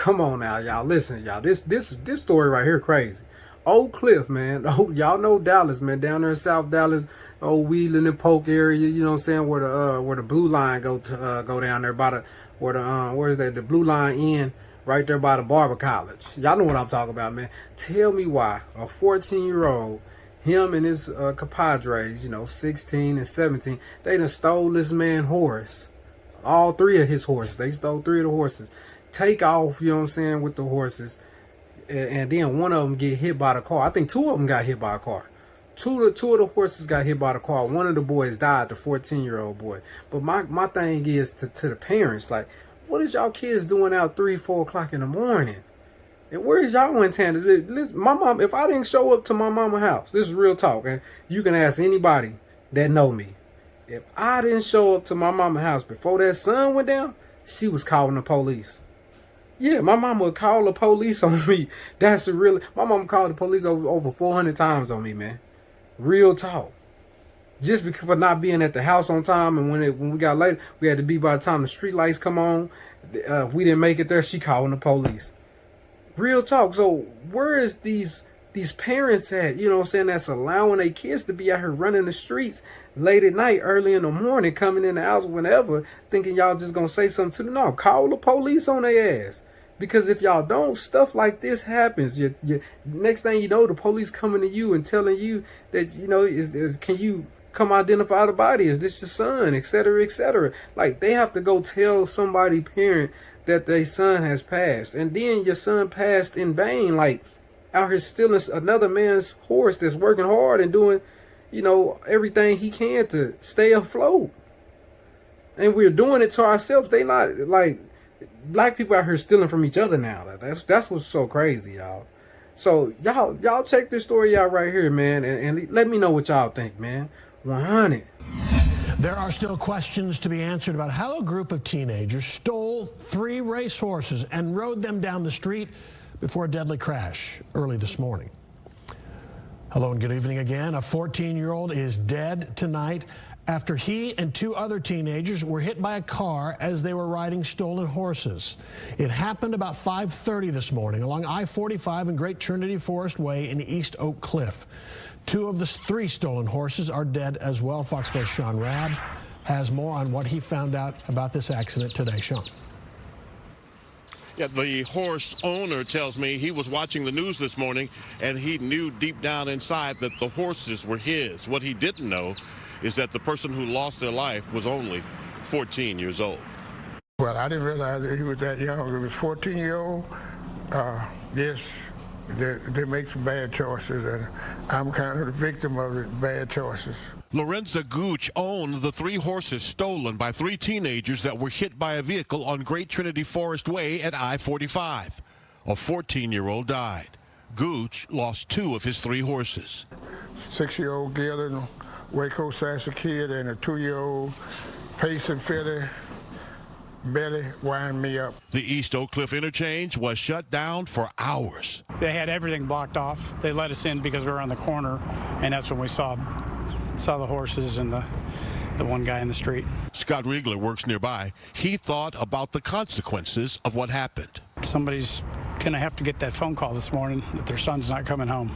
Come on now, y'all. Listen, y'all. This story right here crazy. Oak Cliff, man. Oh, y'all know Dallas, man. Down there in South Dallas, old Wheeling and Polk area. You know what I'm saying? Where the blue line go down there by the where the where is that? The blue line end right there by the Barber College. Y'all know what I'm talking about, man. Tell me why a 14-year-old, him and his compadres, 16 and 17, they done stole this man's horse. All three of his horses. They stole three of the horses. Take off, you know what I'm saying, with the horses. And then one of them get hit by the car. I think two of them got hit by a car. Two of the horses got hit by the car. One of the boys died, the 14-year-old boy. But my thing is to the parents, like, what is y'all kids doing out 3, 4 o'clock in the morning? And where is y'all in town? Listen, my mom, if I didn't show up to my mama's house, this is real talk, and you can ask anybody that know me. If I didn't show up to my mama's house before that sun went down, she was calling the police. Yeah, my mama would call the police on me. That's the real. My mama called the police over 400 times on me, man. Real talk. Just because for not being at the house on time, and when we got late, we had to be by the time the street lights come on. If we didn't make it there, she calling the police. Real talk. So where is these parents at? You know what I'm saying? That's allowing their kids to be out here running the streets late at night, early in the morning, coming in the house whenever, thinking y'all just gonna say something to them. No, call the police on their ass. Because if y'all don't, stuff like this happens. Next thing you know, the police coming to you and telling you that, can you come identify the body? Is this your son? Et cetera, et cetera. Like, they have to go tell somebody, parent, that their son has passed. And then your son passed in vain, like out here stealing another man's horse that's working hard and doing, everything he can to stay afloat. And we're doing it to ourselves. They not like black people out here stealing from each other now. That's what's so crazy, y'all. So y'all check this story out right here, man, and let me know what y'all think, man. 100. There are still questions to be answered about how a group of teenagers stole 3 racehorses and rode them down the street before a deadly crash early this morning. Hello and good evening again. A 14-year-old is dead tonight after he and 2 other teenagers were hit by a car as they were riding stolen horses. It happened about 5:30 this morning along I-45 and Great Trinity Forest Way in East Oak Cliff. 2 of the 3 stolen horses are dead as well. Fox 4's Sean Rabb has more on what he found out about this accident today. Sean. Yeah, the horse owner tells me he was watching the news this morning and he knew deep down inside that the horses were his. What he didn't know is that the person who lost their life was only 14 years old. Well, I didn't realize that he was that young. He was 14-year-old. Yes, they make some bad choices, and I'm kind of the victim of the bad choices. Lorenza Gooch owned the 3 horses stolen by 3 teenagers that were hit by a vehicle on Great Trinity Forest Way at I-45. A 14-year-old died. Gooch lost 2 of his 3 horses. 6-year-old Gillen, Waco Sasser kid, and a 2-year-old Payson filly. Betty wind me up. The East Oak Cliff interchange was shut down for hours. They had everything blocked off. They let us in because we were on the corner, and that's when we saw the horses and the one guy in the street. Scott Riegler works nearby. He thought about the consequences of what happened. Somebody's going to have to get that phone call this morning that their son's not coming home.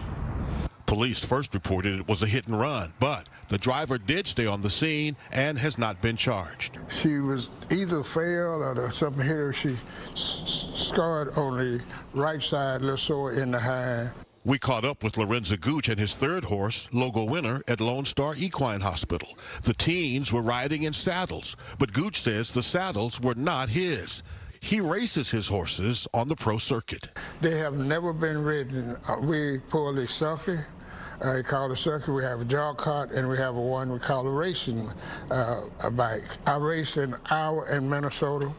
Police first reported it was a hit and run, but the driver did stay on the scene and has not been charged. She was either fell or something hit her. She scarred on the right side, little sore in the hind. We caught up with Lorenza Gooch and his 3rd horse, Logo Winner, at Lone Star Equine Hospital. The teens were riding in saddles, but Gooch says the saddles were not his. He races his horses on the pro circuit. They have never been ridden. We pull the sulky. We call it a circuit. We have a jog cart, and we have one we call a racing a bike. I race in Iowa and Minnesota.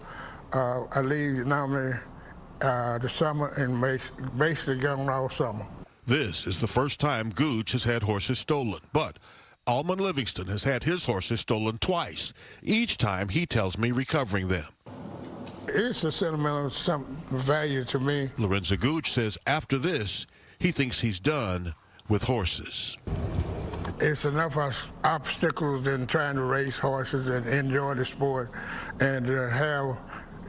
I leave normally the summer and basically gone all summer. This is the first time Gooch has had horses stolen, but Alman Livingston has had his horses stolen twice. Each time he tells me recovering them. It's a sentimental value to me. Lorenza Gooch says after this, he thinks he's done with horses. It's enough obstacles in trying to race horses and enjoy the sport, and have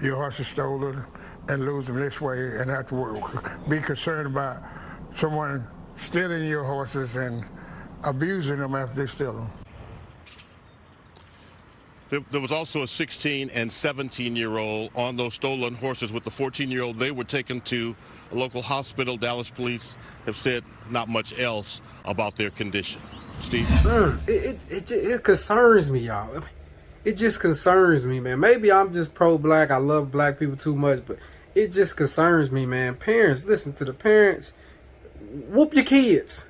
your horses stolen and lose them this way and have to be concerned about someone stealing your horses and abusing them after they steal them. There was also a 16 and 17-year-old on those stolen horses with the 14-year-old. They were taken to a local hospital. Dallas police have said not much else about their condition. Steve? It concerns me, y'all. It just concerns me, man. Maybe I'm just pro-black. I love black people too much, but it just concerns me, man. Parents, listen to the parents. Whoop your kids.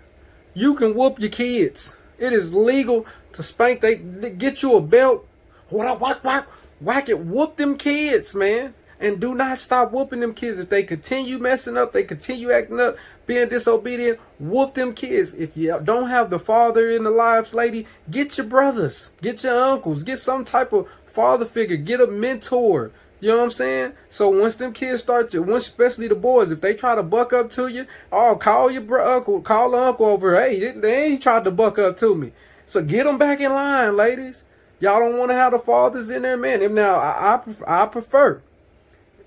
You can whoop your kids. It is legal to spank. They get you a belt. Whack it. Whoop them kids, man. And do not stop whooping them kids. If they continue messing up, they continue acting up, being disobedient, whoop them kids. If you don't have the father in the lives, lady, get your brothers, get your uncles, get some type of father figure, get a mentor. You know what I'm saying? So once them kids start to, especially the boys, if they try to buck up to you, call your uncle, call the uncle over. Hey, they ain't tried to buck up to me. So get them back in line, ladies. Y'all don't want to have the fathers in there, man. And now I prefer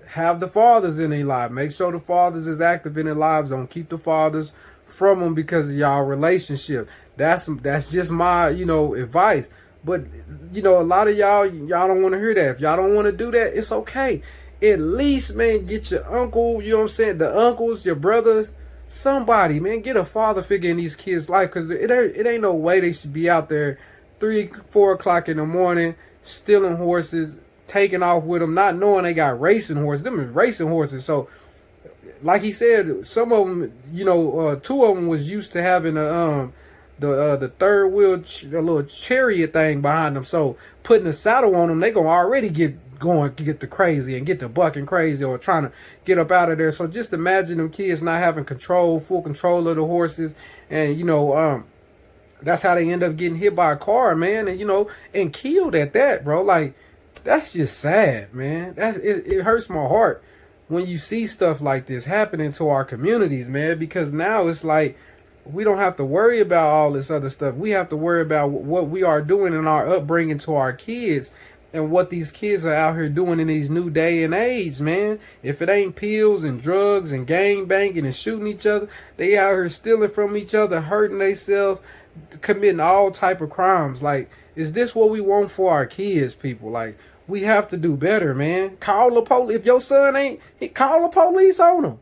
have the fathers in their life. Make sure the fathers is active in their lives. Don't keep the fathers from them because of y'all relationship. That's just my, advice. But, a lot of y'all don't want to hear that. If y'all don't want to do that, it's okay. At least, man, get your uncle, you know what I'm saying? The uncles, your brothers, somebody, man, get a father figure in these kids' life. Because it ain't no way they should be out there 3-4 o'clock in the morning stealing horses, taking off with them, not knowing they got racing horses. Them is racing horses. So, like he said, some of them, 2 of them was used to having the third wheel, a little chariot thing behind them. So putting a saddle on them, they gonna already get the crazy and get the bucking crazy or trying to get up out of there. So just imagine them kids not having full control of the horses, and that's how they end up getting hit by a car, man, and and killed at that, bro. Like, that's just sad, man. It hurts my heart when you see stuff like this happening to our communities, man, because now it's like we don't have to worry about all this other stuff. We have to worry about what we are doing in our upbringing to our kids and what these kids are out here doing in these new day and age, man. If it ain't pills and drugs and gang banging and shooting each other, they out here stealing from each other, hurting themselves, committing all type of crimes. Like, is this what we want for our kids, people? Like, we have to do better, man. Call the police. If your son ain't, call the police on him.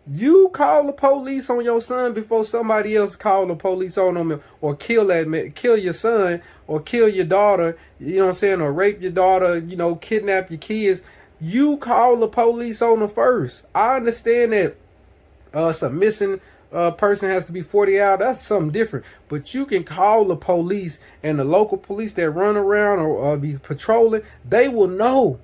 You call the police on your son before somebody else call the police on him or kill your son or kill your daughter, you know what I'm saying, or rape your daughter, kidnap your kids. You call the police on them first. I understand that some missing person has to be 40 hours. That's something different. But you can call the police, and the local police that run around or be patrolling, they will know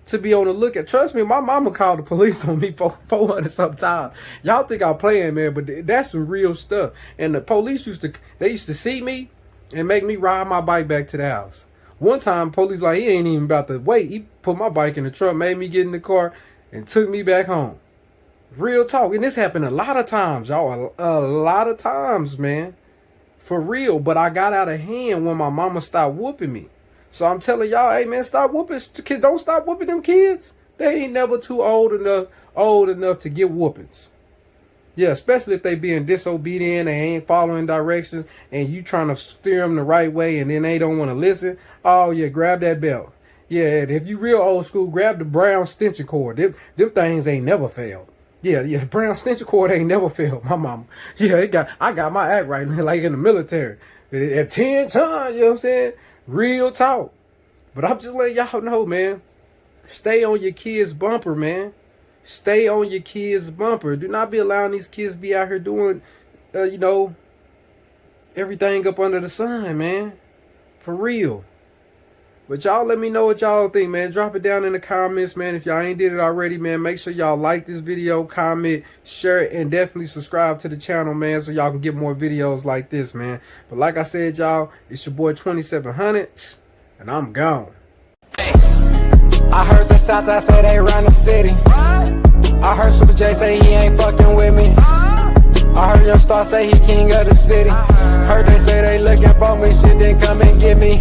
to be on the lookout. Trust me, my mama called the police on me 400 sometimes. Y'all think I'm playing, man, but that's some real stuff. And the police used to see me and make me ride my bike back to the house. One time, police he ain't even about to wait. He put my bike in the truck, made me get in the car, and took me back home. Real talk. And this happened a lot of times, y'all. A lot of times, man. For real. But I got out of hand when my mama stopped whooping me. So I'm telling y'all, hey, man, stop whooping. Don't stop whooping them kids. They ain't never too old enough to get whoopings. Yeah, especially if they being disobedient, they ain't following directions, and you trying to steer them the right way, and then they don't want to listen. Oh, yeah, grab that belt. Yeah, if you real old school, grab the brown extension cord. Them things ain't never failed. Yeah, brown extension cord ain't never failed. My mama. Yeah, I got my act right, like in the military. At 10 times, you know what I'm saying? Real talk. But I'm just letting y'all know, man. Stay on your kids' bumper, man. Stay on your kids' bumper. Do not be allowing these kids to be out here doing, everything up under the sun, man. For real. But y'all let me know what y'all think, man. Drop it down in the comments, man. If y'all ain't did it already, man, make sure y'all like this video, comment, share it, and definitely subscribe to the channel, man, so y'all can get more videos like this, man. But like I said, y'all, it's your boy 2700, and I'm gone. I heard the Southside say they run the city. I heard Super J say he ain't fucking with me. I heard Young Star say he king of the city. Heard they say they looking for me, shit then come and get me.